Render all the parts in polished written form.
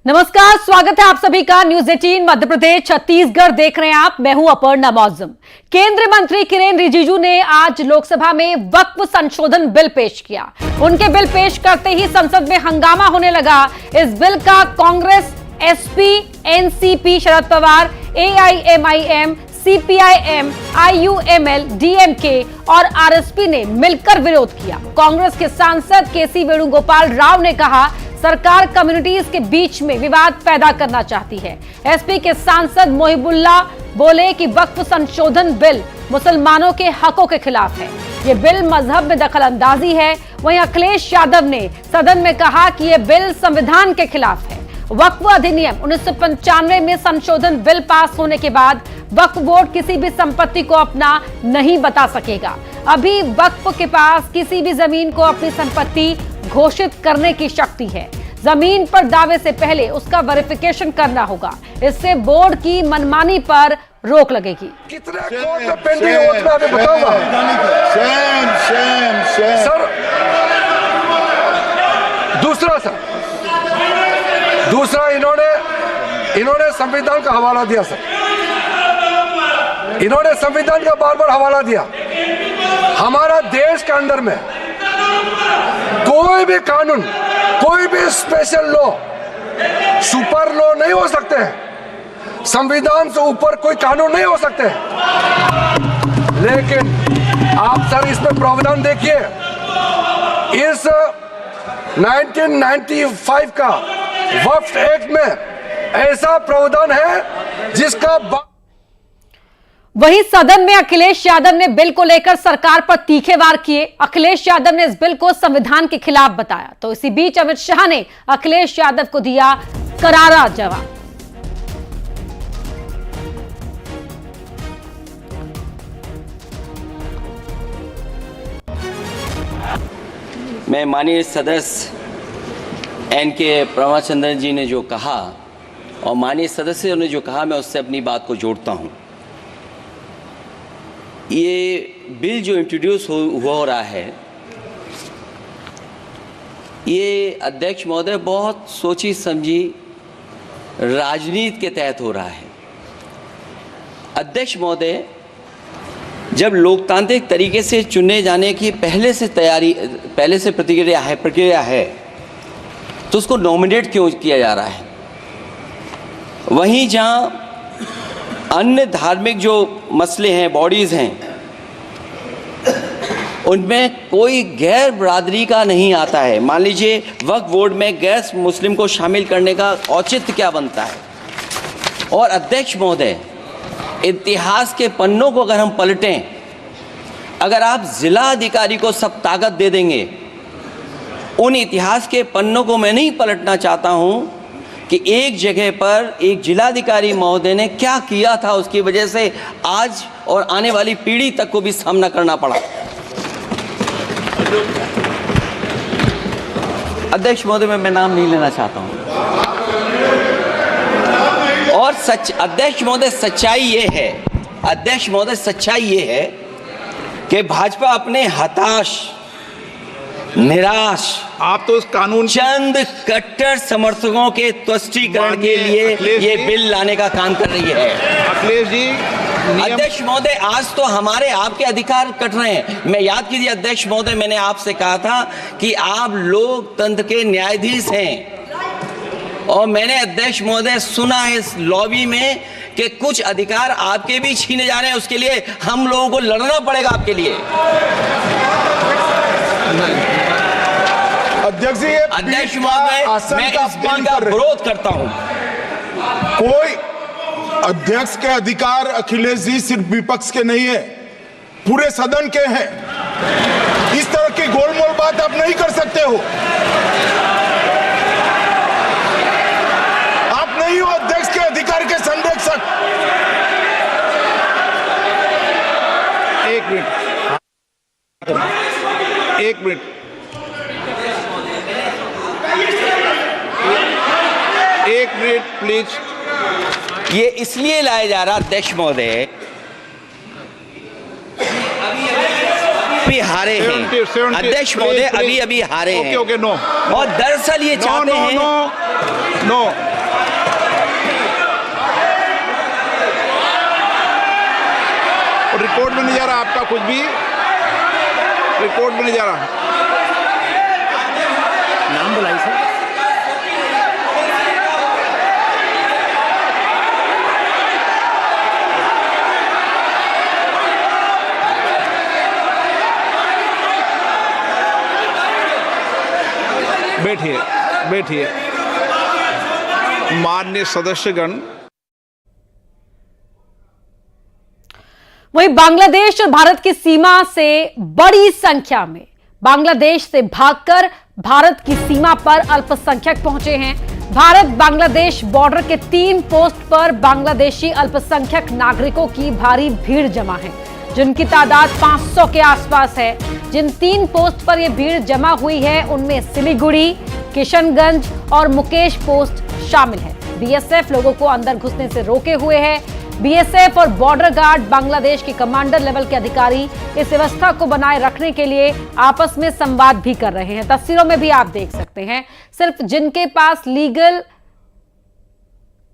नमस्कार, स्वागत है आप सभी का न्यूज 18 मध्य प्रदेश छत्तीसगढ़ देख रहे हैं आप। मैं हूं अपर्णा मौजम। केंद्रीय मंत्री किरेन रिजिजू ने आज लोकसभा में वक्फ संशोधन बिल पेश किया। उनके बिल पेश करते ही संसद में हंगामा होने लगा। इस बिल का कांग्रेस, एसपी, एनसीपी, शरद पवार, एआईएमआईएम, सीपीआईएम, आईयूएमएल, डीएमके और आरएसपी ने मिलकर विरोध किया। कांग्रेस के सांसद केसी वेणुगोपाल राव ने कहा सरकार कम्युनिटीज के बीच में विवाद पैदा करना चाहती है। एसपी के सांसद मोहिबुल्ला बोले कि वक्फ संशोधन बिल मुसलमानों के हकों के खिलाफ है। ये बिल मजहब में दखल अंदाजी है। वहीं अखिलेश यादव ने सदन में कहा कि यह बिल संविधान के खिलाफ है। वक्फ अधिनियम 1995 में संशोधन बिल पास होने के बाद वक्फ बोर्ड किसी भी संपत्ति को अपना नहीं बता सकेगा। अभी वक्फ के पास किसी भी जमीन को अपनी संपत्ति घोषित करने की शक्ति है। जमीन पर दावे से पहले उसका वेरिफिकेशन करना होगा। इससे बोर्ड की मनमानी पर रोक लगेगी। कितने कोर्ट में पेंडिंग है उतना अभी बताऊंगा। सर दूसरा इन्होंने संविधान का हवाला दिया। सर इन्होंने संविधान का बार बार हवाला दिया। हमारा देश के अंदर में कोई भी कानून, कोई भी स्पेशल लॉ, सुपर लॉ नहीं हो सकते हैं। संविधान से ऊपर कोई कानून नहीं हो सकते हैं। लेकिन आप सर इसमें प्रावधान देखिए, इस 1995 का वक्फ एक्ट में ऐसा प्रावधान है जिसका वहीं सदन में अखिलेश यादव ने बिल को लेकर सरकार पर तीखे वार किए। अखिलेश यादव ने इस बिल को संविधान के खिलाफ बताया। तो इसी बीच अमित शाह ने अखिलेश यादव को दिया करारा जवाब। मैं माननीय सदस्य एनके प्रमाचंद्रन जी ने जो कहा और माननीय सदस्यों ने जो कहा, मैं उससे अपनी बात को जोड़ता हूं। ये बिल जो इंट्रोड्यूस हो रहा है, ये अध्यक्ष महोदय बहुत सोची समझी राजनीति के तहत हो रहा है। अध्यक्ष महोदय जब लोकतांत्रिक तरीके से चुने जाने की पहले से प्रक्रिया है तो उसको नॉमिनेट क्यों किया जा रहा है? वहीं जहां अन्य धार्मिक जो मसले हैं, बॉडीज़ हैं, उनमें कोई गैर बरादरी का नहीं आता है। मान लीजिए वक्फ बोर्ड में गैर मुस्लिम को शामिल करने का औचित्य क्या बनता है? और अध्यक्ष महोदय, इतिहास के पन्नों को अगर हम पलटें, अगर आप जिला अधिकारी को सब ताकत दे देंगे, उन इतिहास के पन्नों को मैं नहीं पलटना चाहता हूं कि एक जगह पर एक जिलाधिकारी महोदय ने क्या किया था, उसकी वजह से आज और आने वाली पीढ़ी तक को भी सामना करना पड़ा। अध्यक्ष महोदय, मैं नाम नहीं लेना चाहता हूं। और अध्यक्ष महोदय, सच्चाई ये है कि भाजपा अपने हताश, निराश, आप तो उस कानून चंद कट्टर समर्थकों के तुष्टीकरण के लिए ये बिल लाने का काम कर रही है। अखिलेश जी, अध्यक्ष महोदय, आज तो हमारे आपके अधिकार कट रहे हैं। मैं याद कीजिए अध्यक्ष महोदय, मैंने आपसे कहा था कि आप लोकतंत्र के न्यायाधीश हैं, और मैंने अध्यक्ष महोदय सुना है इस लॉबी में कि कुछ अधिकार आपके भी छीने जा रहे हैं। उसके लिए हम लोगों को लड़ना पड़ेगा आपके लिए। अध्यक्ष महोदय, मैं इस बिल का विरोध करता हूं। कोई अध्यक्ष के अधिकार अखिलेश जी सिर्फ विपक्ष के नहीं है, पूरे सदन के हैं। इस तरह की गोलमोल बात आप नहीं कर सकते हो। आप नहीं हो अध्यक्ष के अधिकार के संरक्षक। एक मिनट प्लीज। ये इसलिए लाया जा रहा अध्यक्ष महोदय, अभी हारे हैं अध्यक्ष महोदय, अभी हारे हैं। नो। और दरअसल ये चाहते हैं नो और रिकॉर्ड में नहीं जा रहा आपका कुछ भी, रिकॉर्ड में नहीं जा रहा। नाम बुलाई सर। बैठिए बैठिए। माननीय सदस्यगण, वहीं बांग्लादेश और भारत की सीमा से बड़ी संख्या में बांग्लादेश से भागकर भारत की सीमा पर अल्पसंख्यक पहुंचे हैं। भारत बांग्लादेश बॉर्डर के 3 पोस्ट पर बांग्लादेशी अल्पसंख्यक नागरिकों की भारी भीड़ जमा है, जिनकी तादाद 500 के आसपास है। जिन 3 पोस्ट पर यह भीड़ जमा हुई है उनमें सिलीगुड़ी, किशनगंज और मुकेश पोस्ट शामिल है। बीएसएफ लोगों को अंदर घुसने से रोके हुए है। बीएसएफ और बॉर्डर गार्ड बांग्लादेश के कमांडर लेवल के अधिकारी इस व्यवस्था को बनाए रखने के लिए आपस में संवाद भी कर रहे हैं। तस्वीरों में भी आप देख सकते हैं, सिर्फ जिनके पास लीगल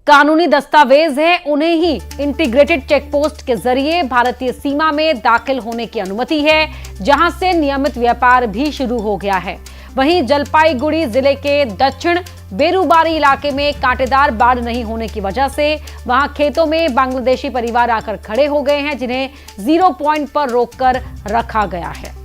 कानूनी दस्तावेज है उन्हें ही इंटीग्रेटेड चेक पोस्ट के जरिए भारतीय सीमा में दाखिल होने की अनुमति है, जहां से नियमित व्यापार भी शुरू हो गया है। वहीं जलपाईगुड़ी जिले के दक्षिण बेरुबारी इलाके में कांटेदार बाढ़ नहीं होने की वजह से वहां खेतों में बांग्लादेशी परिवार आकर खड़े हो गए हैं, जिन्हें 0 पॉइंट पर रोककर रखा गया है।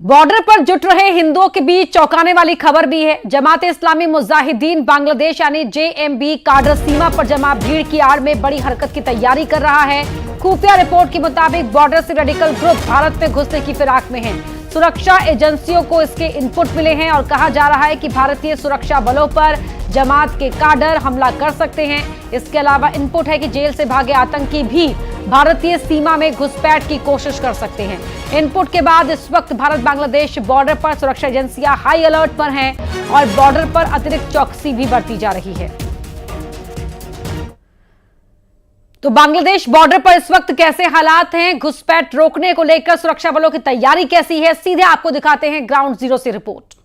बॉर्डर पर जुट रहे हिंदुओं के बीच चौंकाने वाली खबर भी है। जमात इस्लामी मुजाहिदीन बांग्लादेश यानी जेएमबी काडर सीमा पर जमा भीड़ की आड़ में बड़ी हरकत की तैयारी कर रहा है। खुफिया रिपोर्ट के मुताबिक बॉर्डर से रेडिकल ग्रुप भारत में घुसने की फिराक में है। सुरक्षा एजेंसियों को इसके इनपुट मिले हैं और कहा जा रहा है कि भारतीय सुरक्षा बलों पर जमात के काडर हमला कर सकते हैं। इसके अलावा इनपुट है कि जेल से भागे आतंकी भी भारतीय सीमा में घुसपैठ की कोशिश कर सकते हैं। इनपुट के बाद इस वक्त भारत बांग्लादेश बॉर्डर पर सुरक्षा एजेंसियां हाई अलर्ट पर हैं और बॉर्डर पर अतिरिक्त चौकसी भी बरती जा रही है। तो बांग्लादेश बॉर्डर पर इस वक्त कैसे हालात हैं, घुसपैठ रोकने को लेकर सुरक्षा बलों की तैयारी कैसी है, सीधे आपको दिखाते हैं ग्राउंड जीरो से रिपोर्ट।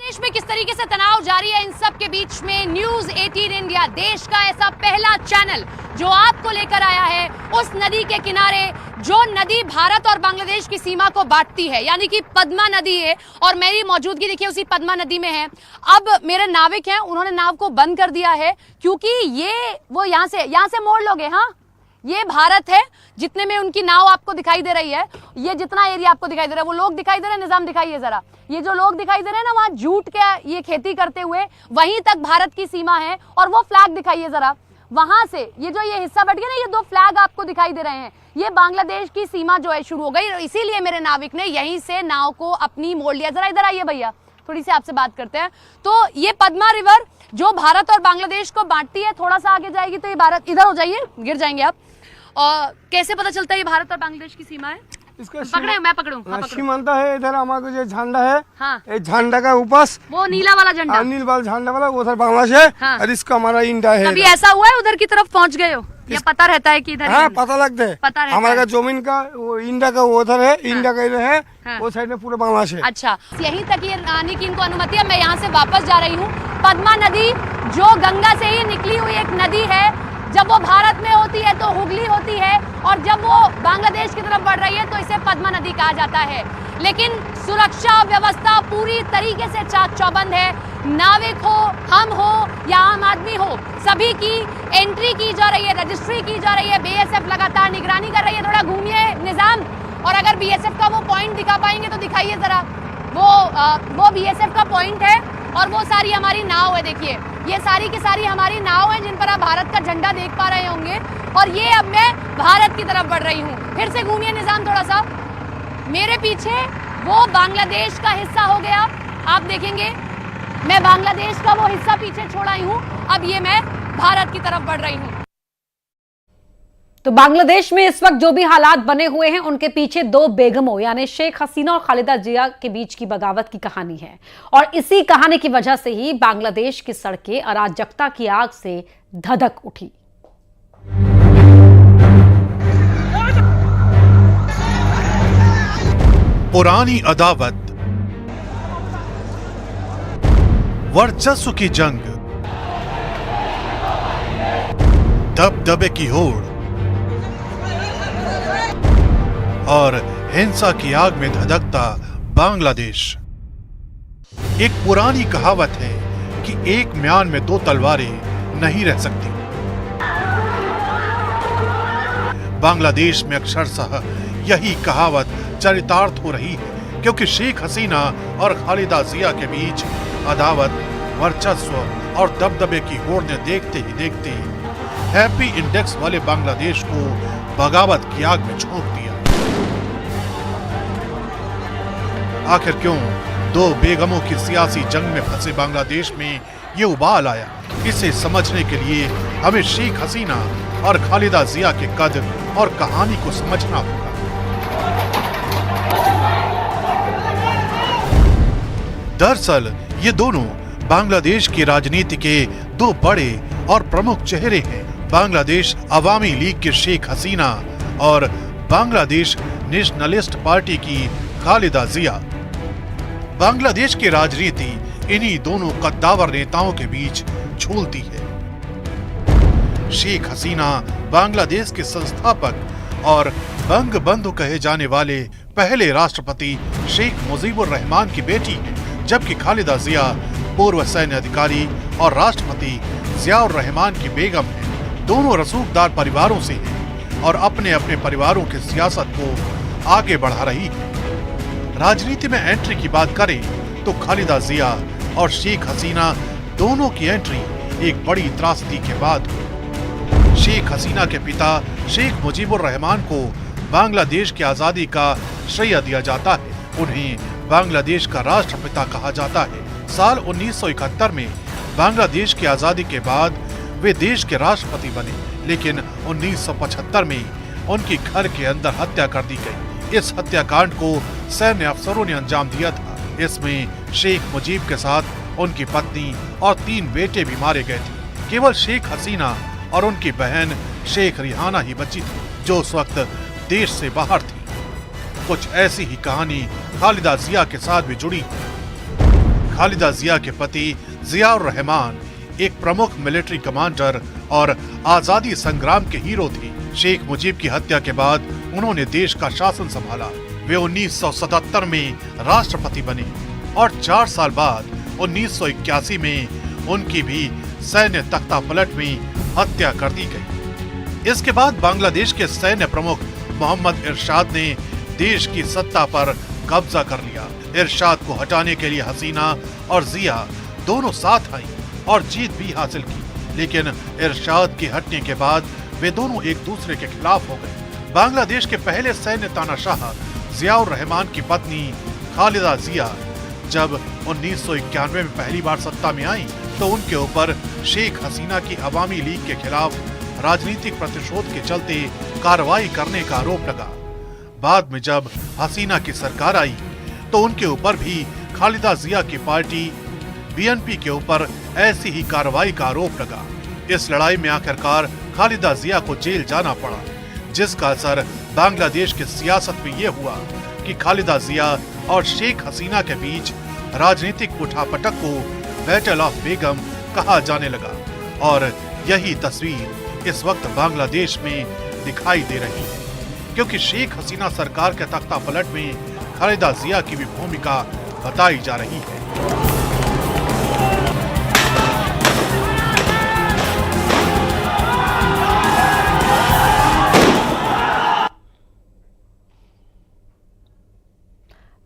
देश में किस तरीके से तनाव जारी है, इन सब के बीच में न्यूज 18 इंडिया, देश का ऐसा पहला चैनल जो आपको लेकर आया है उस नदी के किनारे जो नदी भारत और बांग्लादेश की सीमा को बांटती है, यानी कि पद्मा नदी है। और मेरी मौजूदगी देखिए उसी पद्मा नदी में है। अब मेरे नाविक हैं, उन्होंने नाव को बंद कर दिया है क्योंकि ये वो यहाँ से मोड़ लोगे। हाँ, ये भारत है, जितने में उनकी नाव आपको दिखाई दे रही है, ये जितना एरिया आपको दिखाई दे रहा है, वो लोग दिखाई दे रहे हैं, निजाम दिखाइए जरा, ये जो लोग दिखाई दे रहे हैं ना वहां जूट के ये खेती करते हुए, वहीं तक भारत की सीमा है। और वो फ्लैग दिखाइए जरा, वहां से ये जो ये हिस्सा बढ़ गया ना, ये 2 फ्लैग आपको दिखाई दे रहे हैं, ये बांग्लादेश की सीमा जो है शुरू हो गई। इसीलिए मेरे नाविक ने यहीं से नाव को अपनी मोड़ लिया। जरा इधर आइए भैया, थोड़ी सी आपसे बात करते हैं। तो ये पद्मा रिवर जो भारत और बांग्लादेश को बांटती है, थोड़ा सा आगे जाएगी तो ये भारत, इधर हो जाइए, गिर जाएंगे आप। और कैसे पता चलता है ये भारत और बांग्लादेश की सीमा है? इसका पकड़े, मैं पकड़ूं? हाँ, सीमांत है। इधर हमारा जो झंडा है, हाँ, ये झंडा का ऊपर वो नीला वाला झंडा, नील वाला झंडा वाला उधर बांग्लादेश है। हाँ, और इसका हमारा इंडिया है। कभी ऐसा हुआ है उधर की तरफ पहुंच गए हो या पता रहता है कि इधर? हाँ, पता लगता है, पता रहता हमारा है। जमीन का वो इंडिया का उधर है, इंडिया का इधर है, हाँ, वो साइड में पूरा बांग्लादेश है। अच्छा, यहीं तक ये आने की इनको अनुमति है। मैं यहाँ से वापस जा रही हूँ। पद्मा नदी जो गंगा से ही निकली हुई एक नदी है, जब वो भारत में होती है तो हुगली होती है, और जब वो बांग्लादेश की तरफ बढ़ रही है तो इसे पद्मा नदी कहा जाता है। लेकिन सुरक्षा व्यवस्था पूरी तरीके से चाक चौबंद है। नाविक हो, हम हो या आम आदमी हो, सभी की एंट्री की जा रही है, रजिस्ट्री की जा रही है। बीएसएफ लगातार निगरानी कर रही है। थोड़ा घूमिए निजाम, और अगर बीएसएफ का वो पॉइंट दिखा पाएंगे तो दिखाइए जरा। वो बीएसएफ का पॉइंट है और वो सारी हमारी नाव है। देखिए ये सारी की सारी हमारी नाव है जिन पर आप भारत का झंडा देख पा रहे होंगे। और ये अब मैं भारत की तरफ बढ़ रही हूँ। फिर से घूमिए निजाम थोड़ा सा। मेरे पीछे वो बांग्लादेश का हिस्सा हो गया, आप देखेंगे मैं बांग्लादेश का वो हिस्सा पीछे छोड़ आई हूँ। अब ये मैं भारत की तरफ बढ़ रही हूँ। तो बांग्लादेश में इस वक्त जो भी हालात बने हुए हैं उनके पीछे 2 बेगमों यानी शेख हसीना और खालिदा जिया के बीच की बगावत की कहानी है। और इसी कहानी की वजह से ही बांग्लादेश की सड़कें अराजकता की आग से धधक उठी। पुरानी अदावत, वर्चस्व की जंग, दबदबे की होड़ और हिंसा की आग में धधकता बांग्लादेश। एक पुरानी कहावत है कि एक म्यान में दो तलवारें नहीं रह सकती। बांग्लादेश में अक्षरशः यही कहावत चरितार्थ हो रही है, क्योंकि शेख हसीना और खालिदा जिया के बीच अदावत, वर्चस्व और दबदबे की होड़ ने देखते ही देखते हैप्पी इंडेक्स वाले बांग्लादेश को बगावत की आग में झोंक दिया। आखिर क्यों दो बेगमों की सियासी जंग में फंसे बांग्लादेश में ये उबाल आया? इसे समझने के लिए हमें शेख हसीना और खालिदा जिया के कद और कहानी को समझना होगा। दरअसल ये दोनों बांग्लादेश की राजनीति के दो बड़े और प्रमुख चेहरे हैं। बांग्लादेश अवामी लीग के शेख हसीना और बांग्लादेश नेशनलिस्ट पार्टी की खालिदा जिया। बांग्लादेश की राजनीति इन्हीं दोनों कद्दावर नेताओं के बीच झूलती है। शेख हसीना बांग्लादेश के संस्थापक और बंग बंधु कहे जाने वाले पहले राष्ट्रपति शेख मुजीबुर रहमान की बेटी है, जबकि खालिदा जिया पूर्व सैन्य अधिकारी और राष्ट्रपति जियाउर रहमान की बेगम है। दोनों रसूखदार परिवारों से हैं और अपने अपने परिवारों की सियासत को आगे बढ़ा रही है। राजनीति में एंट्री की बात करें तो खालिदा जिया और शेख हसीना दोनों की एंट्री एक बड़ी त्रासदी के बाद हुई। शेख हसीना के पिता शेख मुजीबुर रहमान को बांग्लादेश की आजादी का श्रेय दिया जाता है। उन्हें बांग्लादेश का राष्ट्रपिता कहा जाता है। साल 1971 में बांग्लादेश की आजादी के बाद वे देश के राष्ट्रपति बने, लेकिन 1975 में उनकी घर के अंदर हत्या कर दी गई। इस हत्याकांड को सैन्य अफसरों ने अंजाम दिया था। इसमें शेख मुजीब के साथ उनकी पत्नी और 3 बेटे भी मारे गए थे। केवल शेख हसीना और उनकी बहन शेख रिहाना ही बची थी, जो उस वक्त देश से बाहर थी। कुछ ऐसी ही कहानी खालिदा जिया के साथ भी जुड़ी। खालिदा जिया के पति जियाउर रहमान एक प्रमुख मिलिट्री कमांडर और आजादी संग्राम के हीरो थे। शेख मुजीब की हत्या के बाद उन्होंने देश का शासन संभाला। वे 1977 में राष्ट्रपति बने और 4 साल बाद 1981 में उनकी भी सैन्य तख्ता पलट में हत्या कर दी गई। इसके बाद बांग्लादेश के सैन्य प्रमुख मोहम्मद इरशाद ने देश की सत्ता पर कब्जा कर लिया। इरशाद को हटाने के लिए हसीना और जिया दोनों साथ आई और जीत भी हासिल की, लेकिन इरशाद के हटने के बाद वे दोनों एक दूसरे के खिलाफ हो गए। बांग्लादेश के पहले सैन्य तानाशाह जियाउर रहमान की पत्नी खालिदा जिया जब 1991 में पहली बार सत्ता में आई तो उनके ऊपर शेख हसीना की अवामी लीग के खिलाफ राजनीतिक प्रतिशोध के चलते कार्रवाई करने का आरोप लगा। बाद में जब हसीना की सरकार आई तो उनके ऊपर भी खालिदा जिया की पार्टी बीएनपी के ऊपर ऐसी ही कार्रवाई का आरोप लगा। इस लड़ाई में आखिरकार खालिदा जिया को जेल जाना पड़ा, जिसका असर बांग्लादेश की सियासत में यह हुआ कि खालिदा जिया और शेख हसीना के बीच राजनीतिक उठापटक को बैटल ऑफ बेगम कहा जाने लगा। और यही तस्वीर इस वक्त बांग्लादेश में दिखाई दे रही है, क्योंकि शेख हसीना सरकार के तख्ता पलट में खालिदा जिया की भी भूमिका बताई जा रही है।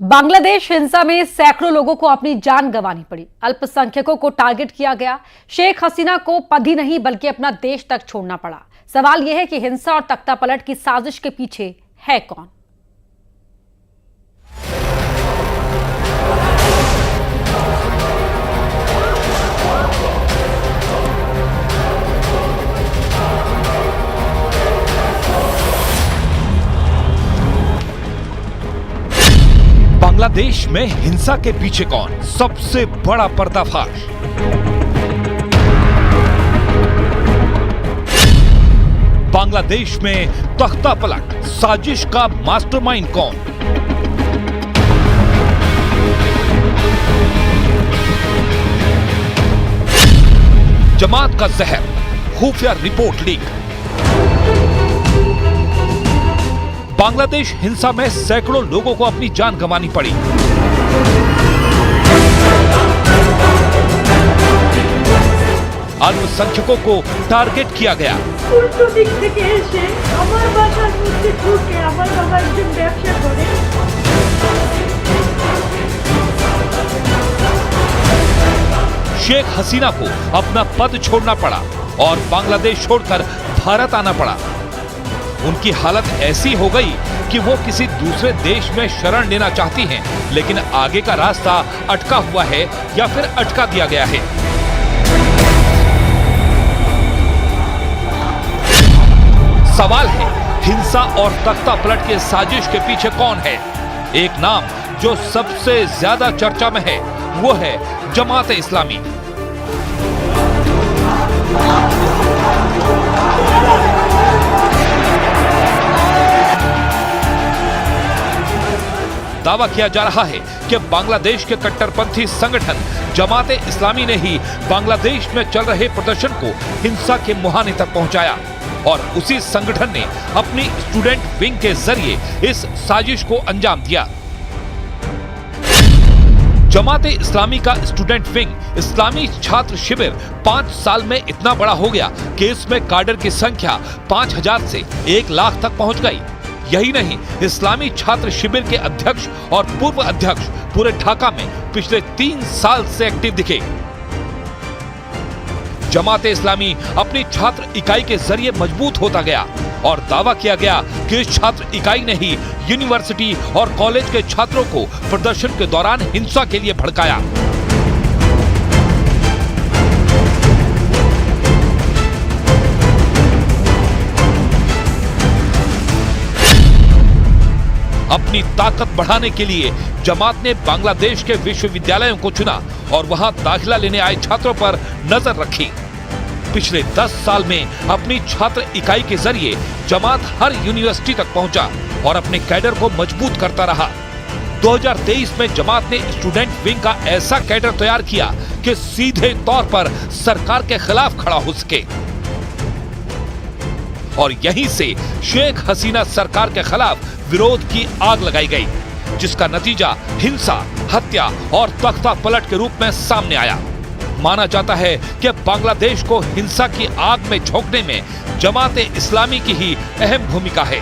बांग्लादेश हिंसा में सैकड़ों लोगों को अपनी जान गंवानी पड़ी। अल्पसंख्यकों को टारगेट किया गया। शेख हसीना को पद ही नहीं बल्कि अपना देश तक छोड़ना पड़ा। सवाल यह है कि हिंसा और तख्तापलट की साजिश के पीछे है कौन? बांग्लादेश में हिंसा के पीछे कौन? सबसे बड़ा पर्दाफाश। बांग्लादेश में तख्तापलट साजिश का मास्टरमाइंड कौन? जमात का जहर, खुफिया रिपोर्ट लीक। बांग्लादेश हिंसा में सैकड़ों लोगों को अपनी जान गंवानी पड़ी। अल्पसंख्यकों को टारगेट किया गया। शेख हसीना को अपना पद छोड़ना पड़ा और बांग्लादेश छोड़कर भारत आना पड़ा। उनकी हालत ऐसी हो गई कि वो किसी दूसरे देश में शरण लेना चाहती हैं, लेकिन आगे का रास्ता अटका हुआ है या फिर अटका दिया गया है। सवाल है, हिंसा और तख्ता पलट के साजिश के पीछे कौन है? एक नाम जो सबसे ज्यादा चर्चा में है वो है जमात इस्लामी। दावा किया जा रहा है कि बांग्लादेश के कट्टरपंथी संगठन जमात इस्लामी ने ही बांग्लादेश में चल रहे प्रदर्शन को हिंसा के मुहाने तक पहुंचाया और उसी संगठन ने अपनी स्टूडेंट विंग के जरिए इस साजिश को अंजाम दिया। जमात इस्लामी का स्टूडेंट विंग इस्लामी छात्र शिविर 5 साल में इतना बड़ा हो गया कि इसमें काडर की संख्या 5000 से 1 लाख तक पहुंच गई। यही नहीं, इस्लामी छात्र शिविर के अध्यक्ष और पूर्व अध्यक्ष पूरे ढाका में पिछले 3 साल से एक्टिव दिखे। जमात इस्लामी अपनी छात्र इकाई के जरिए मजबूत होता गया और दावा किया गया कि इस छात्र इकाई ने ही यूनिवर्सिटी और कॉलेज के छात्रों को प्रदर्शन के दौरान हिंसा के लिए भड़काया। अपनी ताकत बढ़ाने के लिए जमात ने बांग्लादेश के विश्वविद्यालयों को चुना और वहां दाखिला लेने आए छात्रों पर नजर रखी। पिछले 10 साल में अपनी छात्र इकाई के जरिए जमात हर यूनिवर्सिटी तक पहुंचा और अपने कैडर को मजबूत करता रहा। 2023 में जमात ने स्टूडेंट विंग का ऐसा कैडर तैयार किया कि सीधे तौर पर सरकार के खिलाफ खड़ा हो सके और यहीं से शेख हसीना सरकार के खिलाफ विरोध की आग लगाई गई, जिसका नतीजा हिंसा, हत्या और तख्ता पलट के रूप में सामने आया। माना जाता है कि बांग्लादेश को हिंसा की आग में झोंकने में जमात इस्लामी की ही अहम भूमिका है।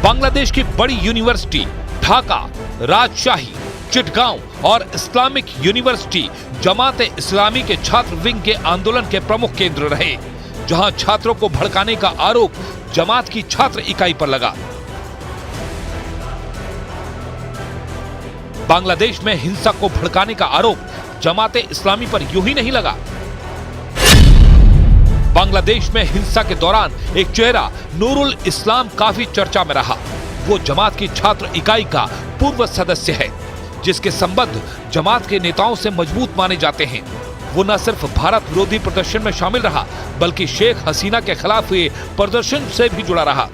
बांग्लादेश की बड़ी यूनिवर्सिटी ढाका, राजशाही, चिटगांव और इस्लामिक यूनिवर्सिटी जमात इस्लामी के छात्र विंग के आंदोलन के प्रमुख केंद्र रहे, जहां छात्रों को भड़काने का आरोप जमात की छात्र इकाई पर लगा। बांग्लादेश में हिंसा को भड़काने का आरोप जमात इस्लामी पर यूं ही नहीं लगा। बांग्लादेश में हिंसा के दौरान एक चेहरा नूरुल इस्लाम काफी चर्चा में रहा। वो जमात की छात्र इकाई का पूर्व सदस्य है, जिसके संबंध जमात के नेताओं से मजबूत माने जाते हैं। वो न सिर्फ भारत विरोधी प्रदर्शन में शामिल रहा, बल्कि शेख हसीना के खिलाफ हुए प्रदर्शन से भी जुड़ा रहा।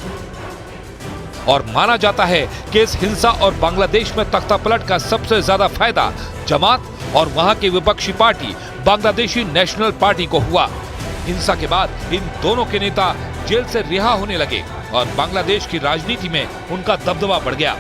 और माना जाता है कि इस हिंसा और बांग्लादेश में तख्तापलट का सबसे ज्यादा फायदा जमात और वहां की विपक्षी पार्टी बांग्लादेशी नेशनल पार्टी को हुआ। हिंसा के बाद इन दोनों के नेता जेल से रिहा होने लगे और बांग्लादेश की राजनीति में उनका दबदबा बढ़ गया।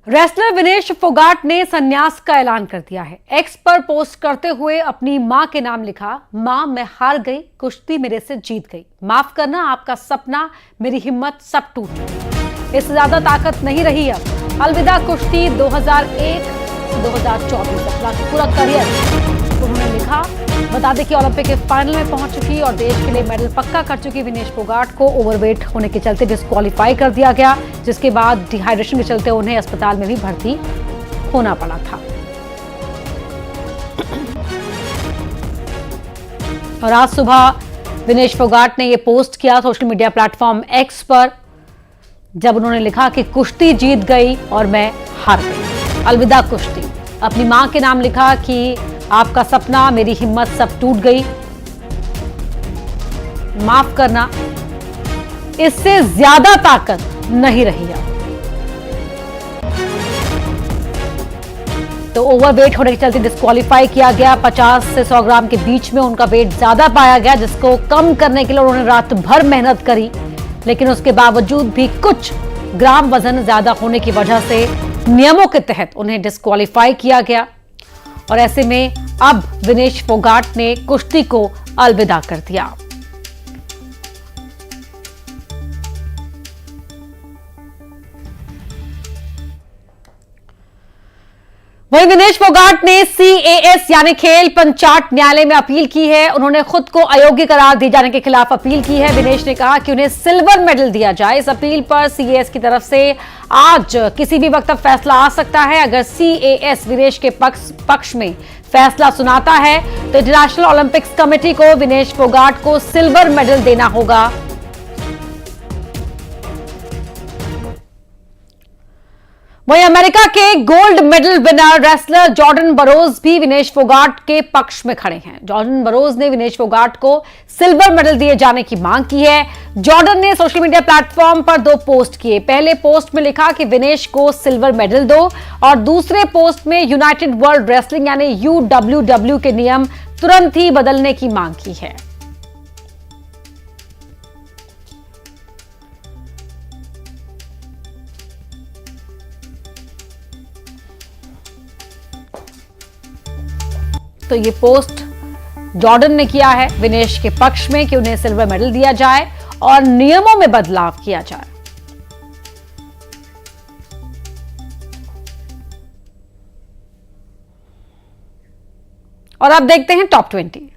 रेसलर विनेश फोगाट ने संन्यास का ऐलान कर दिया है। एक्स पर पोस्ट करते हुए अपनी मां के नाम लिखा, मां मैं हार गई, कुश्ती मेरे से जीत गई, माफ करना आपका सपना, मेरी हिम्मत सब टूट गई, इससे ज्यादा ताकत नहीं रही अब, अलविदा कुश्ती 2001 से 2024 अपना पूरा करियर उन्होंने लिखा। बता दें कि ओलंपिक के फाइनल में पहुंच चुकी और देश के लिए मेडल पक्का कर चुकी विनेश फोगाट को ओवरवेट होने के चलते डिस्क्वालीफाई कर दिया गया, जिसके बाद डिहाइड्रेशन के चलते उन्हें अस्पताल में भी भर्ती होना पड़ा था। और आज सुबह विनेश फोगाट ने यह पोस्ट किया सोशल मीडिया प्लेटफॉर्म एक्स पर, जब उन्होंने लिखा कि कुश्ती जीत गई और मैं हार गई, अलविदा कुश्ती। अपनी मां के नाम लिखा कि आपका सपना, मेरी हिम्मत सब टूट गई, माफ करना इससे ज्यादा ताकत नहीं रही अब। तो ओवरवेट होने के चलते डिस्क्वालीफाई किया गया। 50 से 100 ग्राम के बीच में उनका वेट ज्यादा पाया गया, जिसको कम करने के लिए उन्होंने रात भर मेहनत करी, लेकिन उसके बावजूद भी कुछ ग्राम वजन ज्यादा होने की वजह से नियमों के तहत उन्हें डिस्क्वालीफाई किया गया। और ऐसे में अब विनेश फोगाट ने कुश्ती को अलविदा कर दिया। वहीं विनेश फोगाट ने CAS यानी खेल पंचायत न्यायालय में अपील की है। उन्होंने खुद को अयोग्य करार दिए जाने के खिलाफ अपील की है। विनेश ने कहा कि उन्हें सिल्वर मेडल दिया जाए। इस अपील पर CAS की तरफ से आज किसी भी वक्त फैसला आ सकता है। अगर CAS विनेश के पक्ष में फैसला सुनाता है तो इंटरनेशनल ओलंपिक्स कमेटी को विनेश फोगाट को सिल्वर मेडल देना होगा। वहीं अमेरिका के gold medal winner wrestler Jordan Burroughs भी विनेश फोगाट के पक्ष में खड़े हैं। जॉर्डन बरोज ने विनेश फोगाट को सिल्वर मेडल दिए जाने की मांग की है। जॉर्डन ने सोशल मीडिया प्लेटफॉर्म पर 2 पोस्ट किए। पहले पोस्ट में लिखा कि विनेश को सिल्वर मेडल दो, और दूसरे पोस्ट में यूनाइटेड वर्ल्ड रेसलिंग यानी UWW के नियम तुरंत ही बदलने की मांग की है। तो ये पोस्ट जॉर्डन ने किया है विनेश के पक्ष में कि उन्हें सिल्वर मेडल दिया जाए और नियमों में बदलाव किया जाए। और अब देखते हैं टॉप 20।